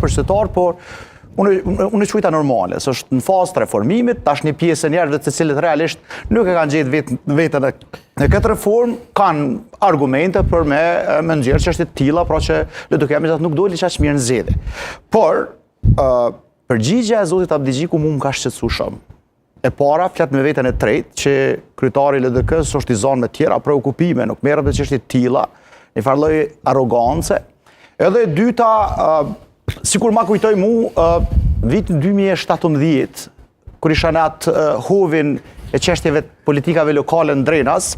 për qytetar, por unë quajta normale, se është në fazë të reformimit, tash një pjesë e njerëzve të cilët realisht nuk e kanë gjetë vetën në këtë reformë, kanë argumente për me nxjerrë çështje të tilla, pra që LDK-ja nuk doli çaq mirë në zgjedhje. Por përgjigjja e zotit Abdigjiku më ka shqetësuar shumë. E para, flet me veten e tretë që kryetari i LDK-s është i zonë me tjera preokupime, nuk merret me çështje të tilla, një farë lloj arrogance. Edhe e dyta, sikur ma kujtoj mu, vitin 2017, kur isha në atë hovin e çështjeve politikave lokale në Drenas,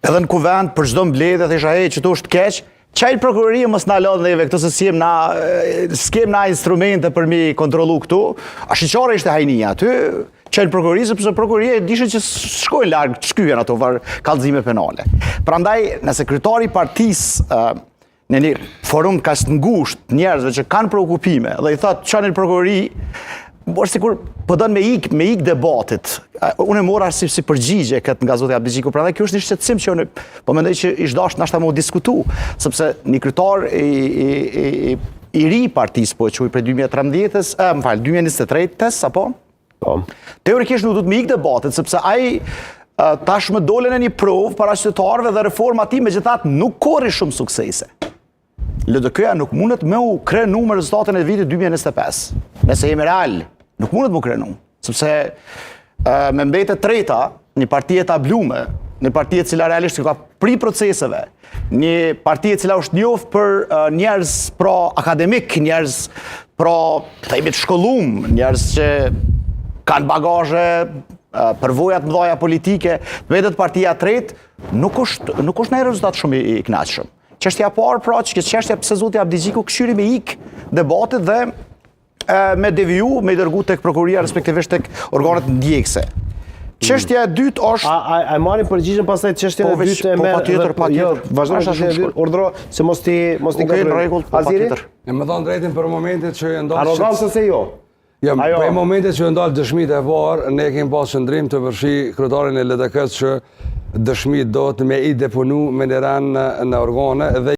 edhe në kuvend për çdo mbledhje thesha që to është keq, çaj prokuroria mos na lodh neve këto se s'kem na instrumente për mi kontrollu këtu. A shiqare ishte hajnia aty, çaj prokuroria sepse prokuroria dishe që shkojnë larg, shkyen ato kallëzime penale. Prandaj, nëse kryetari i partisë në një forum kaq të ngushtë njerëzve që kanë preokupime dhe i thotë çani prokurori, por sikur po don me ik debatit. Unë e mora si përgjigje këtë nga zoti Abdigjiku, prandaj kjo është një shqetësim që unë po mendoj që ish dashur ndoshta më diskutu, sepse një kryetar i ri i partisë po e quaj për 2013-s, 2023-s apo? Po. Teorikisht nuk duhet me ik debatit, sepse ai tash më dolen e një provë para qytetarëve dhe reforma e tij megjithatë nuk korri shumë suksese. LDK-ja nuk mundet me u krenu me rezultatin e vitit 2025. Nëse jemi real, nuk mundet me u krenu. Sepse me mbetet treta, një parti e tablume, një parti e cila realisht ka pri proceseve, një parti e cila është njohur për njerëz akademik, njerëz themi të shkollum, njerëz që kanë bagazhe, përvojat mëdha politike, mbetet partia e tretë, nuk është ndonjë rezultat shumë i kënaqshëm. Çështja e parë pra që çështja pse zoti Abdigjiku këshyri me ik debatit dhe me deviju, me dërgu tek prokuroria respektivisht tek organet ndjekse. Çështja e dytë është a marrin përgjigjen pastaj çështjen e dytë e merr. Jo, vazhdo të urdhëro se mos ti në rregull, patjetër. Ne më thon drejtin për momentet që ndodh. Arrogancë se jo. Ja, për momentet që ndodh dëshmitë e parë, ne kemi pas qëndrim të përfshi kryetarin e LDK-s që dëshmitë do të me i deponu me në organe dhe